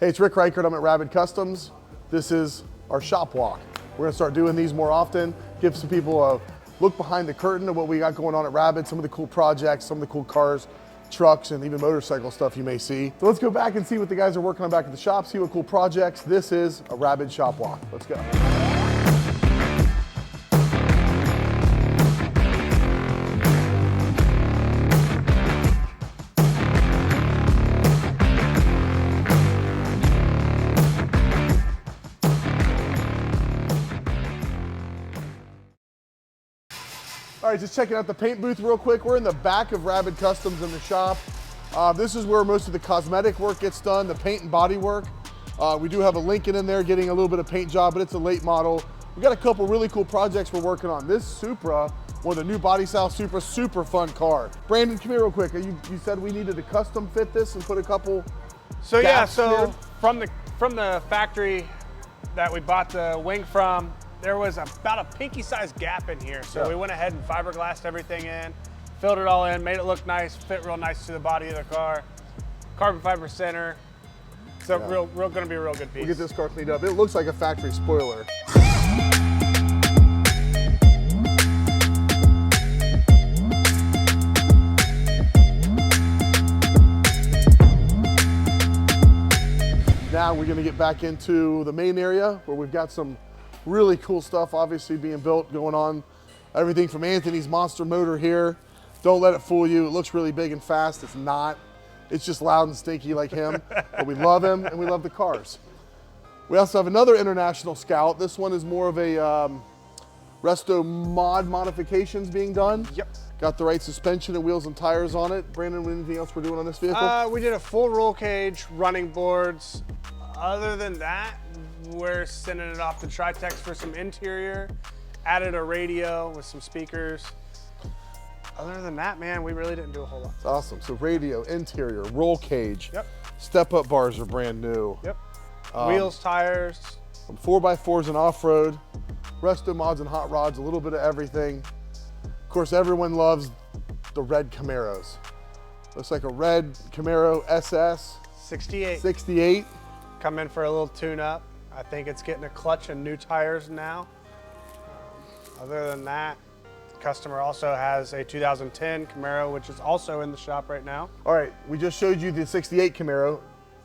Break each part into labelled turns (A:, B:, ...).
A: Hey, it's Rick Ricart. I'm at Rabid Customs. This is our shop walk. We're gonna start doing these more often, give some people a look behind the curtain of what we got going on at Rabid, some of the cool projects, some of the cool cars, trucks, and even motorcycle stuff you may see. So let's go back and see what the guys are working on back at the shop, see what cool projects. This is a Rabid shop walk. Let's go. All right, just checking out the paint booth real quick. We're in the back of Rabid Customs in the shop. This is where most of the cosmetic work gets done, the paint and body work. We do have a Lincoln in there getting a little bit of paint job, but it's a late model. We got a couple really cool projects we're working on. This Supra, one of the new body style Supra, super fun car. Brandon, come here real quick. You said we needed to custom fit this and put a couple gaps here?
B: from the factory that we bought the wing from, there was about a pinky-sized gap in here. So we went ahead and fiberglassed everything in, filled it all in, made it look nice, fit real nice to the body of the car. Carbon fiber center. So gonna be a real good piece.
A: We'll get this car cleaned up. It looks like a factory spoiler. Now we're gonna get back into the main area where we've got some really cool stuff obviously being built, going on. Everything from Anthony's monster motor here. Don't let it fool you. It looks really big and fast. It's not. It's just loud and stinky like him. But we love him and we love the cars. We also have another International Scout. This one is more of a Resto mod modifications being done.
B: Yep. Got
A: the right suspension and wheels and tires on it. Brandon, anything else we're doing on this vehicle?
B: We did a full roll cage, running boards. Other than that, we're sending it off to Tritex for some interior, added a radio with some speakers. Other than that, man, we really didn't do a whole lot.
A: That's awesome. So radio, interior, roll cage.
B: Yep.
A: Step-up bars are brand new.
B: Yep. Wheels, tires.
A: Some 4x4s and off-road. Resto mods and hot rods, a little bit of everything. Of course, everyone loves the red Camaros. Looks like a red Camaro SS.
B: 68.
A: 68.
B: Come in for a little tune-up. I think it's getting a clutch and new tires now. Other than that, the customer also has a 2010 Camaro, which is also in the shop right now.
A: All right, we just showed you the 68 Camaro.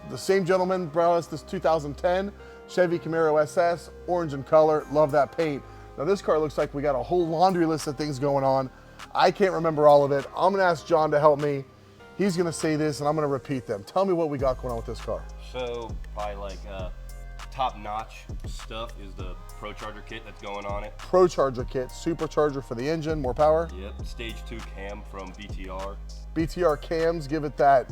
A: The same gentleman brought us this 2010 Chevy Camaro SS, orange in color. Love that paint. Now this car looks like we got a whole laundry list of things going on. I can't remember all of it. I'm gonna ask John to help me. He's gonna say this and I'm gonna repeat them. Tell me what we got going on with this car.
C: So probably like top-notch stuff is the Pro Charger kit that's going on it.
A: Pro Charger kit, supercharger for the engine, more power.
C: Yep, stage 2 cam from BTR.
A: BTR cams give it that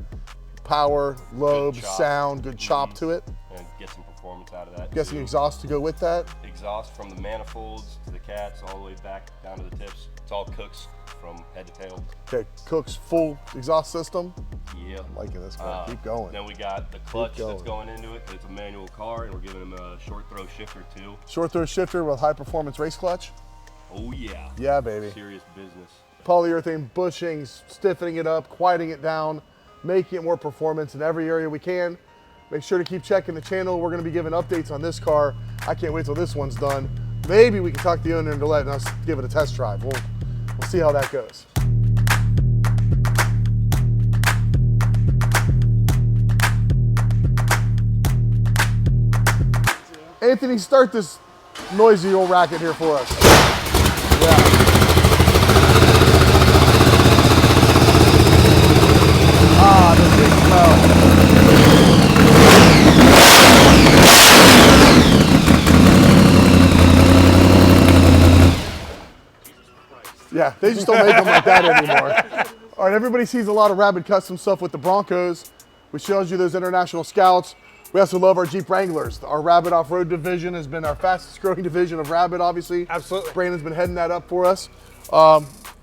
A: power, lobe, sound, good chop to it.
C: And get some performance out of that.
A: Guessing exhaust to go with that.
C: Exhaust from the manifolds to the cats all the way back down to the tips. It's all Cooks from head to tail.
A: Okay, Cook's full exhaust system.
C: Yeah.
A: I'm liking this car. Keep going.
C: Then we got the clutch that's going into it. It's a manual car, and we're giving him a short throw shifter too.
A: Short throw shifter with high performance race clutch.
C: Oh yeah.
A: Yeah, baby.
C: Serious business.
A: Polyurethane bushings, stiffening it up, quieting it down, making it more performance in every area we can. Make sure to keep checking the channel. We're going to be giving updates on this car. I can't wait till this one's done. Maybe we can talk the owner into letting us give it a test drive. We'll see how that goes. Anthony, start this noisy old racket here for us. Yeah. Ah, the sweet smell. Yeah, they just don't make them like that anymore. All right, everybody sees a lot of Rabid custom stuff with the Broncos. We showed you those International Scouts. We also love our Jeep Wranglers. Our Rabid off-road division has been our fastest growing division of Rabid, obviously.
B: Absolutely.
A: Brandon's been heading that up for us.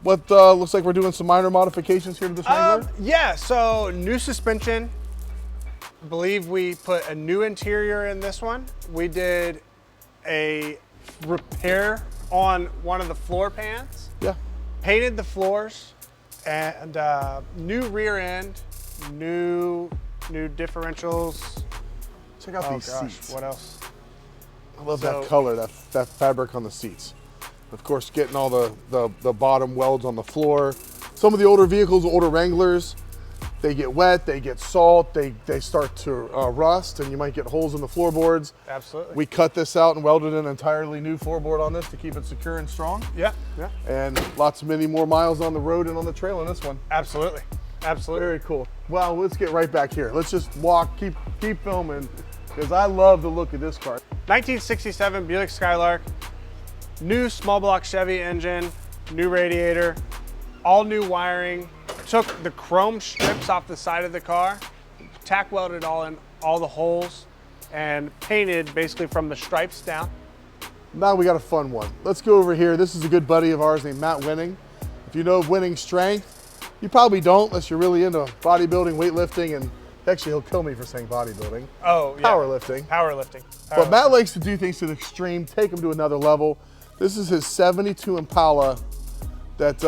A: Looks like we're doing some minor modifications here to this Wrangler?
B: Yeah, so new suspension. I believe we put a new interior in this one. We did a repair on one of the floor pans.
A: Yeah.
B: Painted the floors and new rear end, new differentials,
A: Check out these seats.
B: What else?
A: I love that color, that fabric on the seats. Of course, getting all the bottom welds on the floor. Some of the older vehicles, older Wranglers, they get wet, they get salt, they start to rust, and you might get holes in the floorboards.
B: Absolutely.
A: We cut this out and welded an entirely new floorboard on this to keep it secure and strong.
B: Yeah, yeah.
A: And many more miles on the road and on the trail in this one.
B: Absolutely, absolutely.
A: Very cool. Well, let's get right back here. Let's just walk, keep filming, because I love the look of this car.
B: 1967 Buick Skylark, new small block Chevy engine, new radiator, all new wiring. Took the chrome strips off the side of the car, tack welded all in all the holes, and painted basically from the stripes down.
A: Now we got a fun one. Let's go over here. This is a good buddy of ours named Matt Wenning. If you know of Wenning's strength, you probably don't unless you're really into bodybuilding, weightlifting, and actually he'll kill me for saying bodybuilding.
B: Oh, yeah.
A: Powerlifting.
B: Powerlifting.
A: But Matt likes to do things to the extreme, take them to another level. This is his 72 Impala that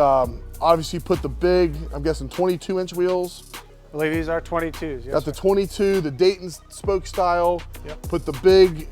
A: obviously put the big, I'm guessing 22-inch wheels.
B: I believe these are 22s. Yes,
A: Got the 22, the Dayton spoke style.
B: Yep.
A: Put the big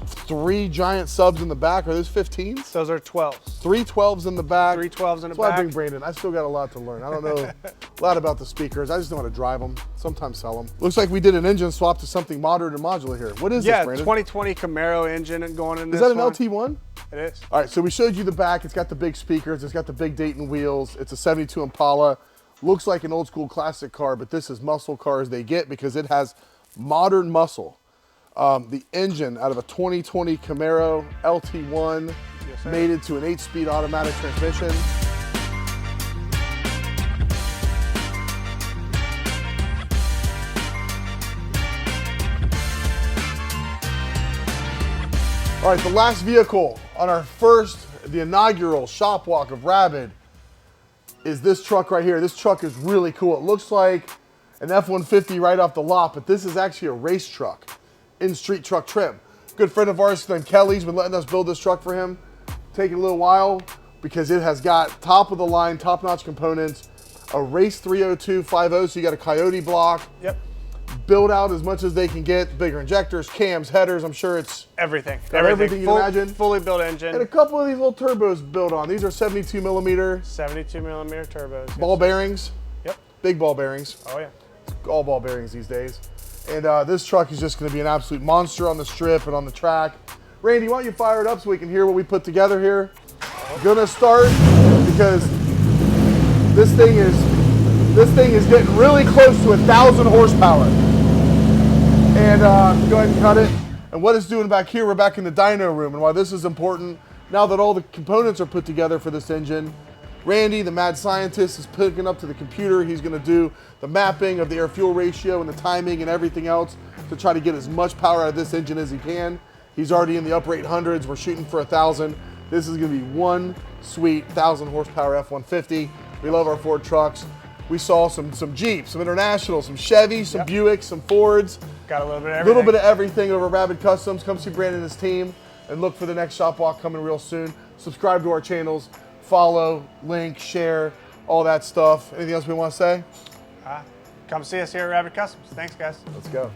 A: 3 giant subs in the back. Are those 15s?
B: Those are 12s.
A: 3 12s in the back.
B: 3 12s in the
A: That's why I
B: back.
A: bring Brandon. I still got a lot to learn. I don't know a lot about the speakers. I just know how to drive them, sometimes sell them. Looks like we did an engine swap to something modern and modular here. What is this, Brandon?
B: 2020 Camaro engine going in this
A: Is that an
B: one.
A: LT1?
B: It is.
A: All right, so we showed you the back. It's got the big speakers. It's got the big Dayton wheels. It's a 72 Impala. Looks like an old school classic car, but this is muscle car as they get because it has modern muscle. The engine out of a 2020 Camaro LT1 made it to an 8-speed automatic transmission. All right, the last vehicle on our the inaugural shop walk of Rabid is this truck right here. This truck is really cool. It looks like an F-150 right off the lot, but this is actually a race truck in street truck trim. Good friend of ours named Kelly's been letting us build this truck for him. Taking a little while because it has got top of the line, top notch components, a race 30250, so you got a Coyote block.
B: Yep.
A: Build out as much as they can get, bigger injectors, cams, headers. I'm sure it's
B: everything.
A: got everything you can imagine.
B: Fully built engine.
A: And a couple of these little turbos built on. These are 72 millimeter.
B: 72 millimeter turbos.
A: Ball bearings.
B: Yep.
A: Big ball bearings.
B: Oh yeah.
A: All ball bearings these days. And this truck is just going to be an absolute monster on the strip and on the track. Randy, why don't you fire it up so we can hear what we put together here? Gonna start because this thing is getting really close to 1,000 horsepower. And go ahead and cut it. And what it's doing back here, we're back in the dyno room. And why this is important, now that all the components are put together for this engine, Randy, the mad scientist, is picking up to the computer. He's gonna do the mapping of the air-fuel ratio and the timing and everything else to try to get as much power out of this engine as he can. He's already in the upper 800s. We're shooting for 1,000. This is gonna be one sweet 1,000 horsepower F-150. We love our Ford trucks. We saw some Jeeps, some Internationals, some Chevys, some Buicks, some Fords.
B: Got a little bit of everything.
A: A little bit of everything over Rabid Customs. Come see Brandon and his team and look for the next shop walk coming real soon. Subscribe to our channels, follow, link, share, all that stuff. Anything else we want to say?
B: Come see us here at Rabid Customs. Thanks, guys.
A: Let's go.